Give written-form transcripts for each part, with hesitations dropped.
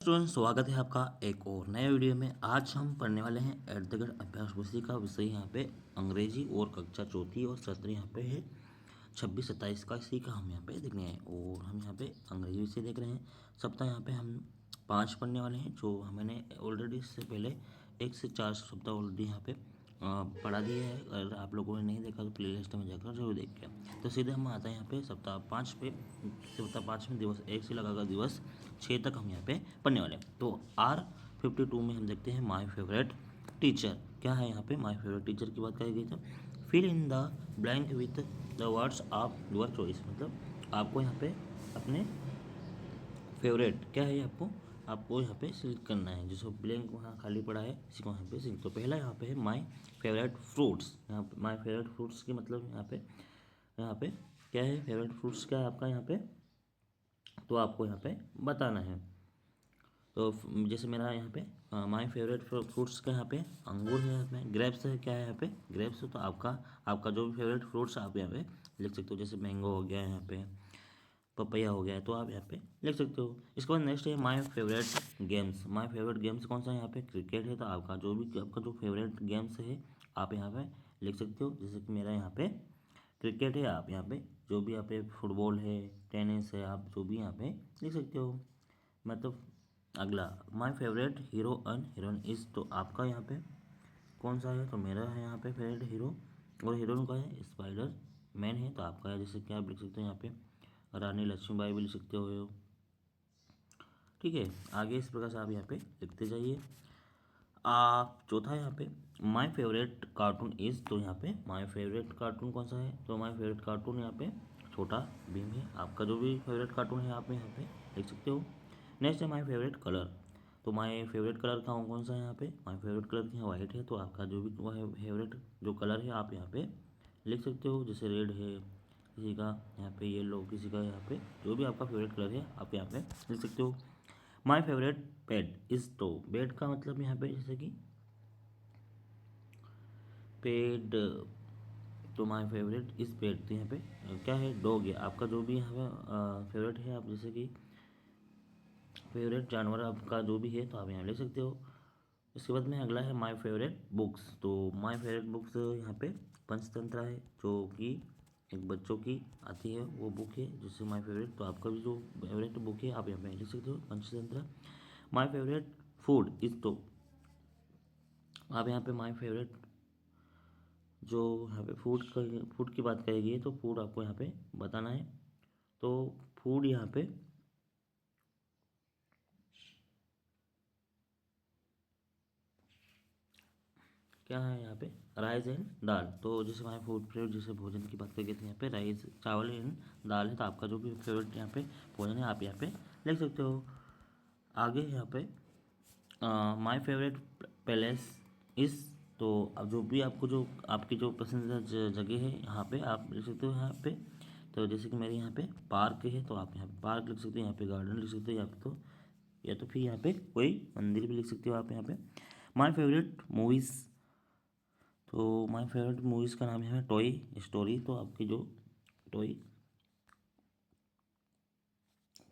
Student, स्वागत है आपका एक और नए वीडियो में। आज हम पढ़ने वाले हैं एट द गेट अभ्यास पुस्तिका का विषय यहाँ पे अंग्रेजी और कक्षा चौथी और सत्र यहाँ पे है 26-27 का। इसी का हम यहाँ पे देखने हैं और हम यहाँ पे अंग्रेजी विषय देख रहे हैं। सप्ताह यहाँ पे हम 5 पढ़ने वाले हैं जो हमने ऑलरेडी इससे पहले 1 से 4 सप्ताह ऑलरेडी यहाँ पे पढ़ा दिया है। अगर आप लोगों ने नहीं देखा तो प्ले लिस्ट में जाकर जरूर देखिए। तो सीधे हम आते हैं यहाँ पे सप्ताह 5 पे। सप्ताह 5 में दिवस 1 से लगाकर दिवस 6 तक हम यहाँ पे पढ़ने वाले हैं। तो R52 में हम देखते हैं माय फेवरेट टीचर। क्या है यहाँ पे माय फेवरेट टीचर की बात करी गई। तो fill in the blank with the words of your choice, मतलब आपको यहाँ पे अपने फेवरेट क्या है आपको यहाँ पे सिलेक्ट करना है। जिसको ब्लैंक वहाँ खाली पड़ा है इसी को यहाँ पे सिलेक्ट। तो पहला यहाँ पे है माय फेवरेट फ्रूट्स। यहाँ पे माय फेवरेट फ्रूट्स की मतलब यहाँ पे क्या है, फेवरेट फ्रूट्स क्या है आपका यहाँ पे, तो आपको यहाँ पे बताना है। तो जैसे मेरा यहाँ पे माय फेवरेट फ्रूट्स का यहाँ पे अंगूर है, यहाँ पे ग्रेप्स है। क्या है यहाँ पे ग्रेप्स। तो आपका जो भी फेवरेट फ्रूट्स आप यहाँ पे लिख सकते हो। जैसे मैंगो हो गया यहाँ पे, पपैया हो गया, तो आप यहाँ पे लिख सकते हो। इसके बाद नेक्स्ट है my favourite games. My favourite games कौन सा है यहाँ पे क्रिकेट है। तो आपका जो फेवरेट गेम्स है आप यहाँ पे लिख सकते हो। जैसे कि मेरा यहाँ पे क्रिकेट है, आप यहाँ पे जो भी यहाँ पे फुटबॉल है, टेनिस है, आप जो भी यहाँ पे लिख सकते हो। मतलब अगला my favourite hero and heroine is. तो आपका यहाँ पे कौन सा है, तो मेरा है यहाँ पे फेवरेट हीरो और हीरोइन का है स्पाइडर मैन है। तो आपका है जैसे कि आप लिख सकते हो यहाँ पे रानी लक्ष्मीबाई भी लिख सकते हो। ठीक है, आगे इस प्रकार से आप यहाँ पे लिखते जाइए। आप चौथा यहाँ पे माय फेवरेट कार्टून इज। तो यहाँ पे माय फेवरेट कार्टून कौन सा है, तो माय फेवरेट कार्टून यहाँ पे छोटा भीम है। आपका जो भी फेवरेट कार्टून है आप यहाँ पे लिख सकते हो। नेक्स्ट है माय फेवरेट कलर। तो माय फेवरेट कलर का कौन सा है यहाँ पे, माय फेवरेट कलर यहाँ वाइट है। तो आपका जो भी फेवरेट जो कलर है आप यहाँ पे लिख सकते हो। जैसे रेड है किसी का, यहाँ पे येलो किसी का, यहाँ पे जो भी आपका फेवरेट कलर है आप यहाँ पे लिख सकते हो। My favourite pet is. तो पेट का मतलब यहाँ पे जैसे कि पेड, तो माय फेवरेट इज पेट। तो यहाँ पे क्या है डॉग है। आपका जो भी यहाँ पे फेवरेट है, आप जैसे कि फेवरेट जानवर आपका जो भी है तो आप यहाँ लिख सकते हो। इसके बाद में अगला है माय फेवरेट बुक्स। तो माय फेवरेट बुक्स यहाँ पे पंचतंत्र है जो कि एक बच्चों की आती है वो बुक है जिससे माय फेवरेट। तो आपका भी जो फेवरेट बुक है आप यहाँ पे लिख सकते हो Panchatantra. My favourite food is. तो आप यहाँ पे माय फेवरेट जो यहाँ पे फूड की बात करेगी तो फूड आपको यहाँ पे बताना है। तो फूड यहाँ पे क्या है, यहाँ पे राइस एंड दाल। तो जैसे हमारे फूड फेवरेट जैसे भोजन की बात करेंगे तो यहाँ पे राइस चावल एंड दाल है। तो आपका जो भी फेवरेट यहाँ पे भोजन है आप यहाँ पे लिख सकते हो। आगे यहाँ पे माय फेवरेट पैलेस इस। तो अब जो भी आपको जो आपकी जो पसंदीदा जगह है यहाँ पे आप लिख सकते हो यहाँ पे। तो जैसे कि मेरे यहाँ पे पार्क है तो आप यहाँ पे पार्क लिख सकते हो, यहाँ पे गार्डन लिख सकते हो, यहाँ पे तो या तो फिर यहाँ पे कोई मंदिर भी लिख सकते हो आप यहाँ पे। My favourite movies. तो माय फेवरेट मूवीज़ का नाम है टॉय स्टोरी। तो आपकी जो टॉय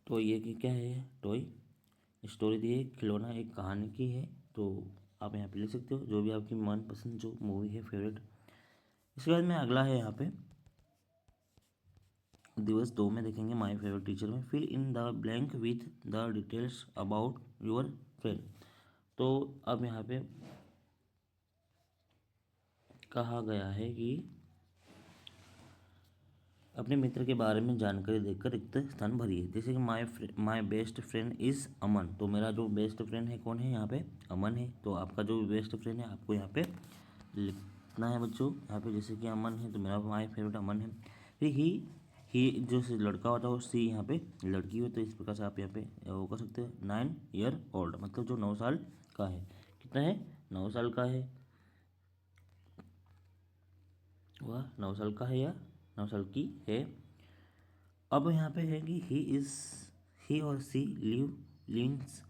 टॉय ये की क्या है, टॉय स्टोरी दी है, खिलौना एक कहानी की है। तो आप यहाँ पे लिख सकते हो जो भी आपकी मनपसंद जो मूवी है फेवरेट। इसके बाद में अगला है यहाँ पे दिवस 2 में देखेंगे माय फेवरेट टीचर में fill in the blank with the details about your friend. तो अब यहाँ पे कहा गया है कि अपने मित्र के बारे में जानकारी देकर रिक्त स्थान भरिए। जैसे कि माय बेस्ट फ्रेंड इज़ अमन। तो मेरा जो बेस्ट फ्रेंड है कौन है यहाँ पे, अमन है। तो आपका जो बेस्ट फ्रेंड है आपको यहाँ पे लिखना है बच्चों। यहाँ पे जैसे कि अमन है तो मेरा माय फेवरेट अमन है। फिर ही जो लड़का होता है वो सी यहाँ पे लड़की हो। तो इस प्रकार से आप यहाँ पे वो कर सकते हैं 9 ईयर ओल्ड, मतलब जो 9 साल का है। कितना है, 9 साल का है, वह 9 साल का है या 9 साल की है। अब यहाँ पे है कि ही और सी लिव्स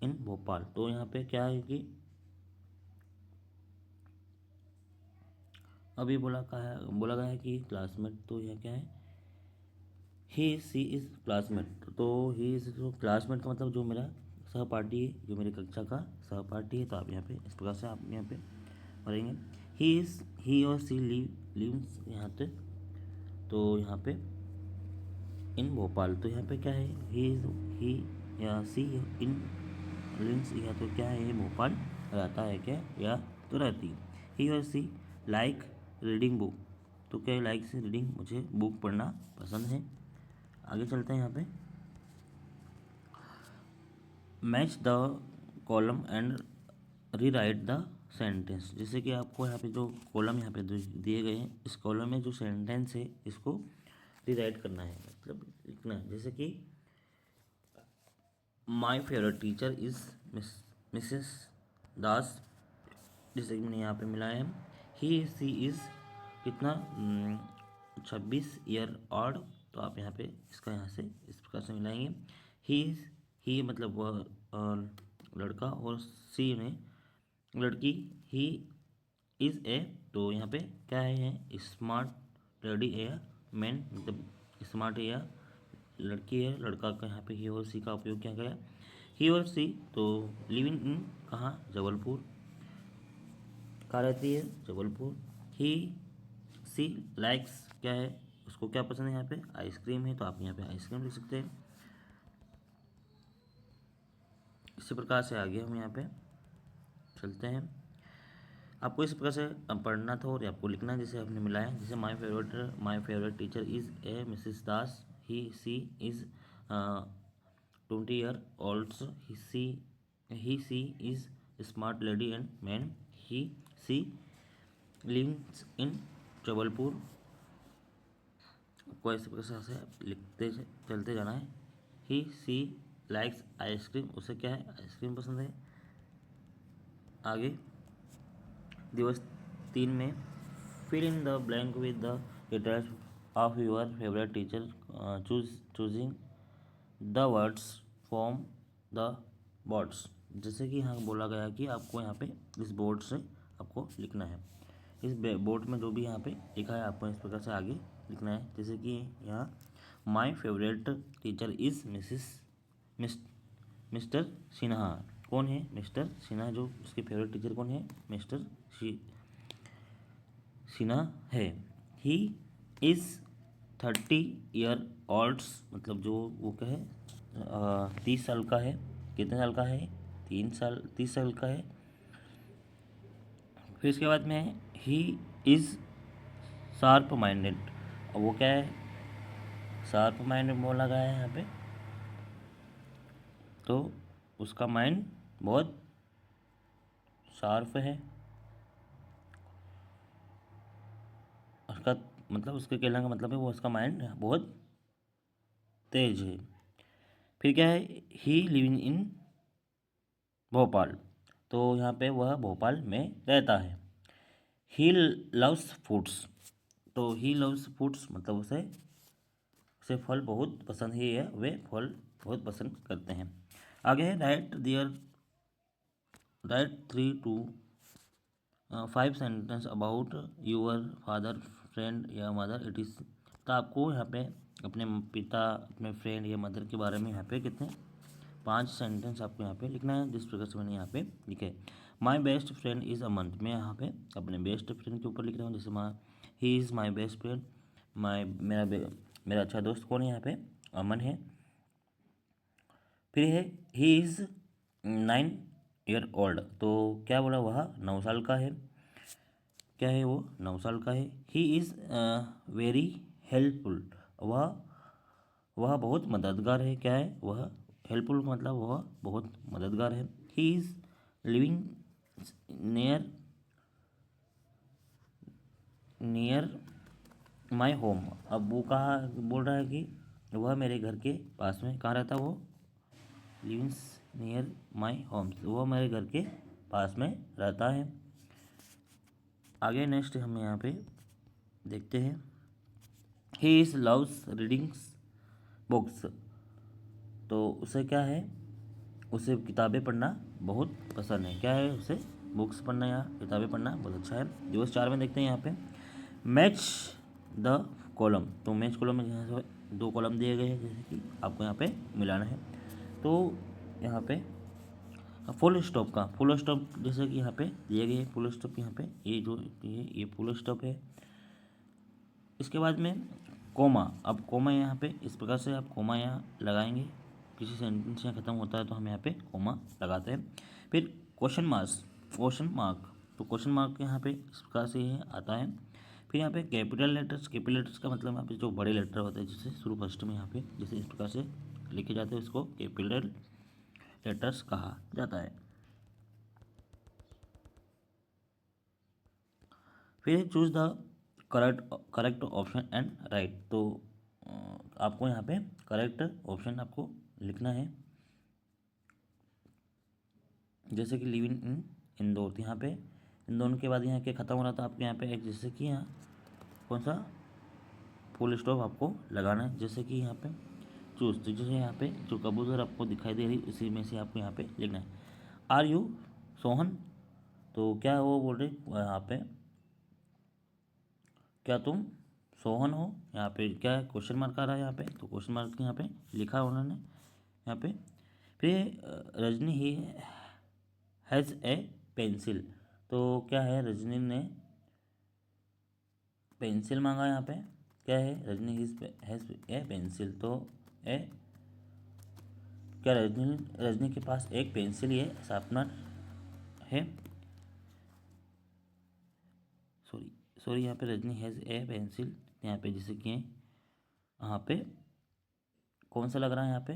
इन भोपाल। तो यहाँ पे क्या है कि अभी बोला गया है कि क्लासमेट। तो यह क्या है, ही सी इज़ क्लासमेट। तो ही इज़ जो क्लासमेट का मतलब जो मेरा सहपाठी है, जो मेरी कक्षा का सहपाठी है, तो आप यहाँ पे इस प्रकार से आप यहाँ पे पढ़ेंगे। ही और सी लिव्स यहाँ पे, तो यहाँ पे इन भोपाल, तो यहाँ पे क्या है, ही या सी इन लिव्स, या तो क्या है, भोपाल रहता है क्या, या तो रहती है। ही और सी लाइक रीडिंग बुक, तो क्या लाइक से रीडिंग, मुझे बुक पढ़ना पसंद है। आगे चलते हैं यहाँ पे। Match the column and rewrite the sentence, जैसे कि आपको यहाँ पे जो कॉलम यहाँ पे दिए गए हैं, इस कॉलम में जो सेंटेंस है इसको रीराइट करना है, मतलब लिखना है। जैसे कि my favourite teacher is Mrs Das, जैसे कि मैंने यहाँ पे मिला है। ही सी इज़ कितना 26 ईयर ओल्ड, तो आप यहाँ पे इसका यहाँ से इस प्रकार से मिलाएंगे। ही मतलब वह लड़का, और सी में लड़की, ही इज़ ए, तो यहाँ पे क्या है, स्मार्ट लेडी है, मैन मतलब स्मार्ट है, या लड़की है, लड़का का यहाँ पे ही और सी का उपयोग किया गया। ही और सी तो लिविंग इन कहाँ, जबलपुर, कहाँ रहती है, जबलपुर। ही सी लाइक्स क्या है, उसको क्या पसंद है, यहाँ पे आइसक्रीम है, तो आप यहाँ पे आइसक्रीम लिख सकते हैं। इसी प्रकार से आगे हम यहाँ पे चलते हैं। आपको इस प्रकार से पढ़ना था और आपको लिखना है जैसे आपने मिलाया, जैसे my favourite teacher is a Mrs Das, he she is 20 year old, he she is smart lady and man, he she lives in Jabalpur. आपको इस प्रकार से लिखते चलते जाना है। ही सी लाइक्स आइसक्रीम, उसे क्या है, आइसक्रीम पसंद है। आगे दिवस 3 में fill in the blank with the details of your favourite teacher, choosing the words from the boards, जैसे कि यहाँ बोला गया कि आपको यहाँ पे इस बोर्ड से आपको लिखना है। इस बोर्ड में जो भी यहाँ पे लिखा है आपको इस प्रकार से आगे लिखना है। जैसे कि यहाँ my favourite teacher is mister Sinha, कौन है, मिस्टर सिन्हा, जो उसके फेवरेट टीचर कौन है, मिस्टर सिन्हा है। ही इज़ 30 ईयर ओल्ड्स, मतलब जो वो क्या है 30 साल का है, कितने साल का है, 30 साल का है। फिर इसके बाद में ही इज़ शार्प माइंडेड, वो क्या है, शार्प माइंड बोला गया है यहाँ पे, तो उसका माइंड बहुत शार्प है, उसका मतलब उसके कहने का मतलब है वो उसका माइंड बहुत तेज है। फिर क्या है, ही लिविंग इन भोपाल, तो यहाँ पे वह भोपाल में रहता है। ही लव्स फ्रूट्स, तो ही लव्स फ्रूट्स मतलब उसे फल बहुत पसंद है, या वे फल बहुत पसंद करते हैं। आगे है right 3 to 5 sentence about your father, friend या मदर इट इज़, तो आपको यहाँ पे अपने पिता, अपने फ्रेंड या मदर के बारे में यहाँ पे कितने 5 सेंटेंस आपको यहाँ पे लिखना है, जिस प्रकार से मैंने यहाँ पे लिखे। माई बेस्ट फ्रेंड इज़ अमन, मैं यहाँ पे अपने बेस्ट फ्रेंड के ऊपर लिख रहा हूँ, जैसे he is my best friend, मेरा अच्छा दोस्त कौन है, यहाँ पे अमन है। फिर है ही इज़ 9 ईयर ओल्ड, तो क्या बोला, वह 9 साल का है, क्या है वो 9 साल का है। ही इज़ वेरी हेल्पफुल, वह बहुत मददगार है, क्या है वह हेल्पफुल मतलब वह बहुत मददगार है। He is living near my home, अब वो कहाँ बोल रहा है कि वह मेरे घर के पास में, कहाँ रहता है वो, लिविंग्स नियर माई होम, वो मेरे घर के पास में रहता है। आगे नेक्स्ट हम यहाँ पे देखते हैं, he is loves readings books, तो उसे क्या है, उसे किताबें पढ़ना बहुत पसंद है, क्या है उसे बुक्स पढ़ना या किताबें पढ़ना बहुत अच्छा है। दिवस 4 में देखते हैं यहाँ पे मैच द कॉलम, तो मैच कॉलम में यहाँ से 2 कॉलम दिए गए हैं, जैसे कि आपको यहाँ पे मिलाना है। तो यहाँ पे फुल स्टॉप का, फुल स्टॉप जैसे कि यहाँ पे दिए गए फुल स्टॉप, यहाँ पे ये जो ये फुल स्टॉप है। इसके बाद में कोमा, अब कोमा यहाँ पे इस प्रकार से आप कोमा यहाँ लगाएंगे, किसी सेंटेंस यहाँ खत्म होता है तो हम यहाँ पे कोमा लगाते हैं। फिर क्वेश्चन मार्क्स, क्वेश्चन मार्क, तो क्वेश्चन मार्क यहाँ पे इस प्रकार से ये आता है। फिर यहाँ पे कैपिटल लेटर्स, कैपिटल लेटर्स का मतलब यहाँ पे जो बड़े लेटर होते हैं, जैसे शुरू फर्स्ट में यहाँ पे जैसे इस प्रकार से लिखे जाते हैं, उसको कैपिटल लेटर्स कहा जाता है। फिर choose the correct option and right, तो आपको यहाँ पे करेक्ट ऑप्शन आपको लिखना है। जैसे कि लिव इन इंदौर, तो यहाँ पे इंदौर के बाद यहाँ के ख़त्म हो रहा था, आपको यहाँ पे एक जैसे कि यहाँ कौन सा फुल स्टॉप आपको लगाना है। जैसे कि यहाँ पे चूज, तो जैसे यहाँ पे जो कबूतर आपको दिखाई दे रही उसी में से आपको यहाँ पे लिखना है। आर यू सोहन, तो क्या वो बोल रहे यहाँ पे, क्या तुम सोहन हो, यहाँ पे क्या है क्वेश्चन मार्क आ रहा है यहाँ पे, तो क्वेश्चन मार्क यहाँ पे लिखा है उन्होंने यहाँ पे। फिर Rajni he has a pencil, तो क्या है रजनी ने पेंसिल मांगा, यहाँ पे क्या है रजनी हैज़ ए पेंसिल, तो ए क्या रजनी के पास एक पेंसिल ये शार्पनर है, सॉरी सॉरी यहाँ पे रजनी हैज़ ए पेंसिल, यहाँ पे जैसे कि यहाँ पे कौन सा लग रहा है, यहाँ पे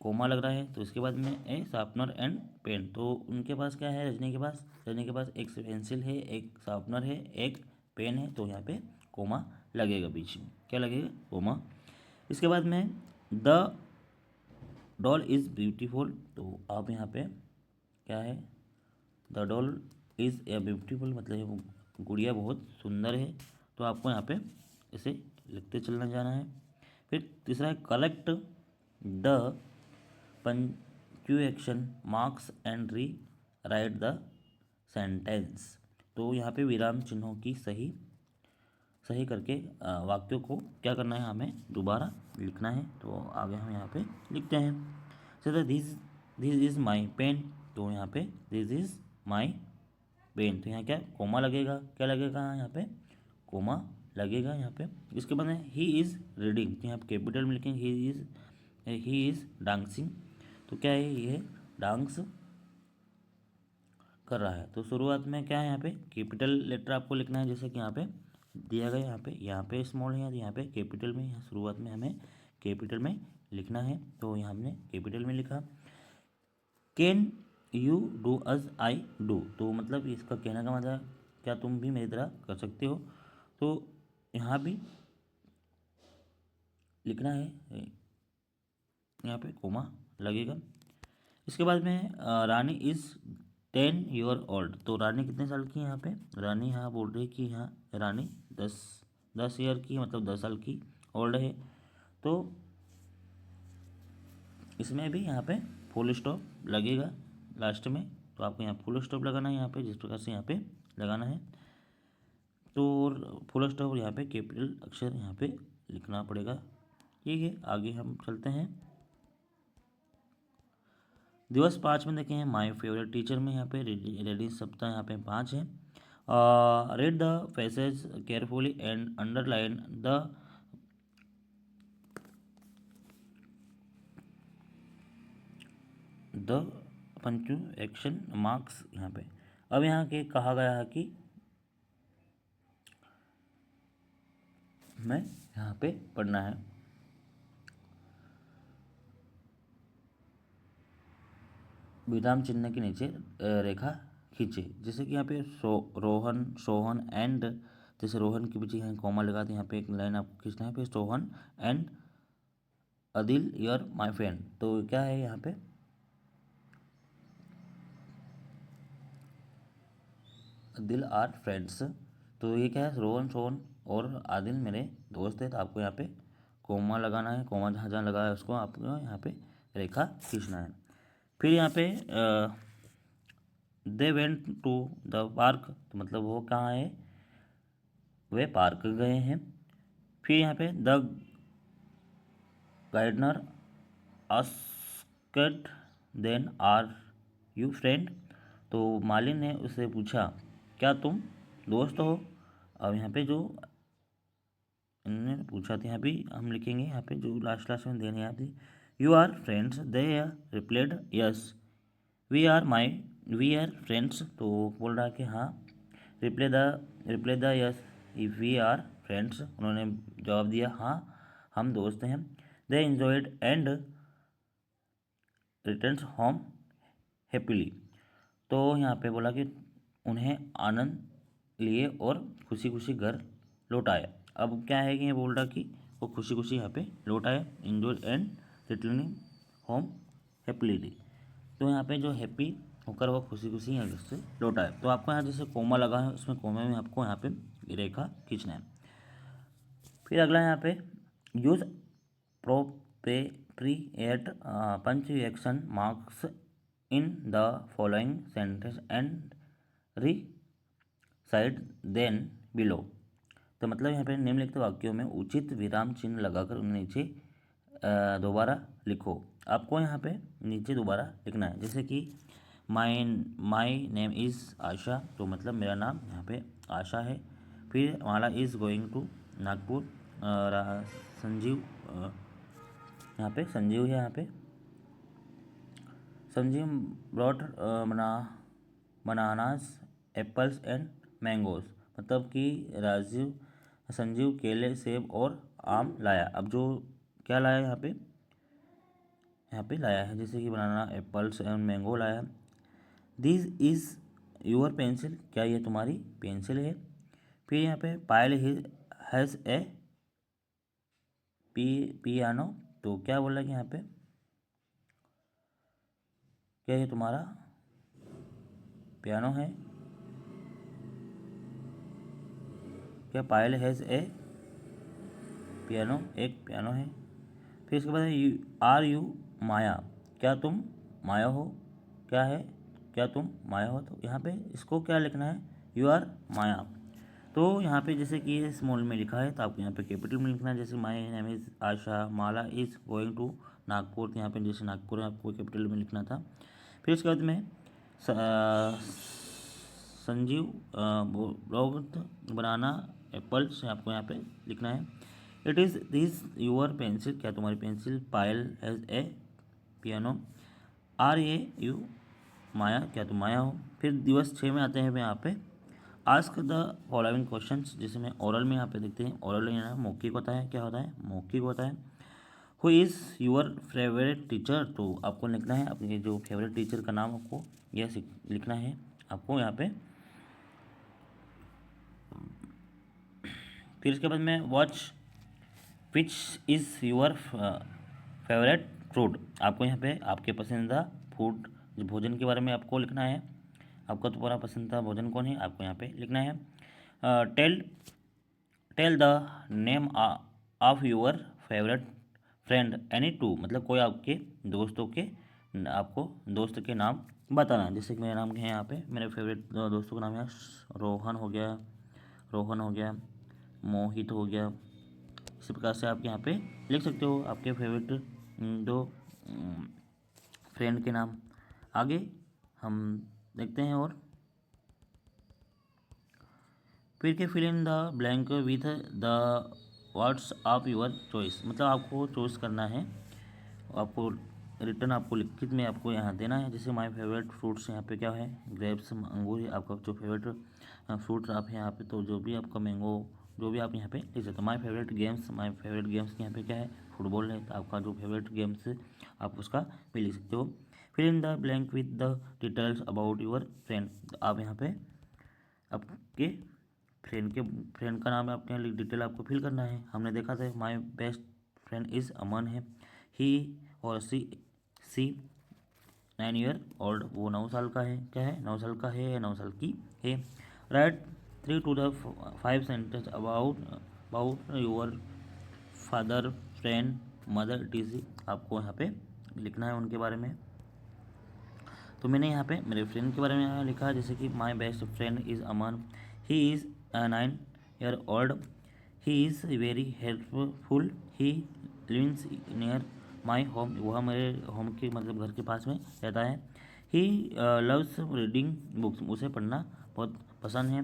कोमा लग रहा है। तो इसके बाद में ए शार्पनर एंड पेन, तो उनके पास क्या है रजनी के पास एक पेंसिल है, एक शार्पनर है, एक पेन है, तो यहाँ पे कोमा लगेगा, बीच में क्या लगेगा कोमा। इसके बाद में द डॉल इज़ ब्यूटीफुल, तो आप यहाँ पे क्या है the doll is a beautiful, मतलब वो गुड़िया बहुत सुंदर है, तो आपको यहाँ पे इसे लिखते चलना जाना है। फिर तीसरा है collect the punctuation marks and re right the sentence, तो यहाँ पे विराम चिन्हों की सही सही करके वाक्यों को क्या करना है, हमें दोबारा लिखना है। तो आगे हम यहाँ पे लिखते हैं, sir this this is my pen, तो यहाँ पे दिस इज़ माई पेन, तो यहाँ क्या कोमा लगेगा, क्या लगेगा यहाँ पे कोमा लगेगा यहाँ पे। इसके बाद ही इज़ रीडिंग, तो यहाँ पे कैपिटल में लिखेंगे ही इज़ डांसिंग, तो क्या है ये डांस कर रहा है। तो शुरुआत में क्या है यहाँ पे कैपिटल लेटर आपको लिखना है, जैसे कि यहाँ पे दिया गया, यहाँ पे स्मॉल है, यहाँ पे कैपिटल में, यहाँ शुरुआत में हमें कैपिटल में लिखना है, तो यहाँ हमने कैपिटल में लिखा। Can you do as I do, तो मतलब इसका कहने का मतलब क्या तुम भी मेरी तरह कर सकते हो, तो यहाँ भी लिखना है, यहाँ पे कोमा लगेगा। इसके बाद में रानी इज़ 10 year old, तो रानी कितने साल की है, यहाँ पे रानी यहाँ बोल रही है कि यहाँ रानी 10 ईयर की, मतलब 10 साल की ओल्ड है, तो इसमें भी यहाँ पे फुल स्टॉप लगेगा लास्ट में, तो आपको यहाँ फुल स्टॉप लगाना है, यहाँ पे जिस प्रकार से यहाँ पे लगाना है, तो फुल स्टॉप यहाँ पे कैपिटल अक्षर यहाँ पे लिखना पड़ेगा। ठीक है, आगे हम चलते हैं। दिवस 5 में देखें माय फेवरेट टीचर में यहाँ पे रीडिंग सप्ताह यहाँ पे 5 है। Read the passage carefully and underline the punctuation marks, यहाँ पे अब यहाँ के कहा गया है कि हमें यहाँ पे पढ़ना है, विराम चिन्ह के नीचे रेखा खींचे, जैसे कि यहाँ पे रोहन सोहन एंड, जैसे रोहन के पीछे यहाँ कॉमा लगा, यहाँ पे एक लाइन आपको खींचना है, फिर Sohan and Adil your my friend, तो क्या है यहाँ पे अदिल आर फ्रेंड्स, तो ये क्या है रोहन सोहन और आदिल मेरे दोस्त है, तो आपको यहाँ पे कोमा लगाना है, कोमा जहाँ जहाँ लगा है उसको आपको यहाँ पे रेखा खींचना है। फिर यहाँ पे they went to the park, तो मतलब वो कहाँ है, वे पार्क गए हैं। फिर यहाँ पे the gardener asked then are you friend. तो मालिन ने उससे पूछा क्या तुम दोस्त हो। अब यहाँ पे जो इन्होंने पूछा था यहाँ पे हम लिखेंगे, यहाँ पे जो लास्ट में देने आते you are friends, they replied yes we are friends. तो बोल रहा है कि हाँ, replied the yes if we are friends. उन्होंने जवाब दिया हाँ हम दोस्त हैं। They enjoyed and returns home happily. तो यहाँ पे बोला कि उन्हें आनंद लिए और खुशी खुशी घर लौट आए। अब क्या है कि ये बोल रहा कि वो खुशी खुशी यहाँ पे लौट आए, enjoy and returning home happily. तो यहाँ पे जो हैप्पी होकर वो खुशी खुशी यहाँ से लौट आए। तो आपको यहाँ जैसे कोमा लगा है, उसमें कोमे में आपको यहाँ पे रेखा खींचना है। फिर अगला यहाँ पे use appropriate punctuation marks in the following sentence and rewrite them below. तो मतलब यहाँ पे निम्नलिखित वाक्यों में उचित विराम चिन्ह लगाकर उन्हें नीचे दोबारा लिखो। आपको यहाँ पे नीचे दोबारा लिखना है, जैसे कि माई नेम इज़ आशा। तो मतलब मेरा नाम यहाँ पे आशा है। फिर Mala is going to Nagpur. Sanjeev यहाँ पे संजीव है, यहाँ पे Sanjeev brought bananas apples and mangoes. मतलब कि संजीव केले सेब और आम लाया। अब जो क्या लाया यहाँ पे लाया है, जैसे कि बनाना एप्पल्स एंड मैंगो लाया। This is your pencil. क्या ये तुम्हारी पेंसिल है। फिर यहाँ पे पायल हैज़ ए पियानो। तो क्या बोला कि यहाँ पे क्या ये तुम्हारा पियानो है। क्या पायल हैज़ ए पियानो, एक पियानो है। फिर इसके बाद आर यू माया। क्या तुम माया हो। क्या है, क्या तुम माया हो। तो यहाँ पे इसको क्या लिखना है, यू आर माया। तो यहाँ पे जैसे कि ये स्मॉल में लिखा है तो आपको यहाँ पे कैपिटल में लिखना है, जैसे my name is Asha, Mala is going to Nagpur. तो यहाँ पे जैसे नागपुर है आपको कैपिटल में लिखना था। फिर उसके बाद में संजीव ब्रोथ बनाना एप्पल से आपको यहाँ पे लिखना है। It is this your pencil. क्या तुम्हारी pencil. Payal has a piano. Are a you Maya. क्या तुम माया हो। फिर दिवस 6 में आते हैं यहाँ पे आस्क द फॉलोइंग क्वेश्चन, जिसे में ओरल में यहाँ पे देखते हैं। ओरल यहाँ मौखिक होता है, क्या होता है मौखिक होता है। Who is your favourite teacher. तो आपको लिखना है अपने जो फेवरेट टीचर का नाम, आपको यह लिखना है आपको यहाँ पे। फिर इसके बाद में watch which is your favourite fruit. आपको यहाँ पे आपके पसंदीदा फूड जो भोजन के बारे में आपको लिखना है। आपका तुम्हारा पसंदीदा भोजन कौन है, आपको यहाँ पे लिखना है। Tell the name of your favourite friend any two. मतलब कोई आपके दोस्तों के आपको दोस्त के नाम बताना। जैसे कि मेरे नाम है यहाँ पे, मेरे फेवरेट दोस्तों का नाम है रोहन हो गया, मोहित हो गया। इसी प्रकार से आप यहाँ पे लिख सकते हो आपके फेवरेट दो फ्रेंड के नाम। आगे हम देखते हैं और फिर के fill in the blank with the words of your choice. मतलब आपको चॉइस करना है, आपको रिटर्न आपको लिखित में आपको यहाँ देना है। जैसे माय फेवरेट फ्रूट्स यहाँ पे क्या है, ग्रेप्स अंगूर है आपका जो फेवरेट फ्रूट आप है यहाँ पे। तो जो भी आपका मैंगो जो भी आप यहाँ पे लिख सकते हो। माय फेवरेट गेम्स यहाँ पे क्या है, फुटबॉल है। तो आपका जो फेवरेट गेम्स है आप उसका भी लिख सकते हो। फिर इन the blank with the details about your friend. आप यहाँ पे आपके फ्रेंड का नाम है, आपके यहाँ डिटेल आपको फिल करना है। हमने देखा था माय बेस्ट फ्रेंड इज़ अमन है। ही और सी 9 ईयर ओल्ड। वो 9 साल का है, क्या है 9 साल का है या 9 साल की है। Right 3 to the 5 sentence about your father friend mother TC. आपको यहाँ पे लिखना है उनके बारे में। तो मैंने यहाँ पे मेरे फ्रेंड के बारे में यहाँ लिखा, जैसे कि my best friend is Aman. He is 9 year old. He is very helpful. He lives near my home, वह मेरे होम के मतलब घर के पास में रहता है। ही लव्स रीडिंग बुक्स, उसे पढ़ना बहुत पसंद है।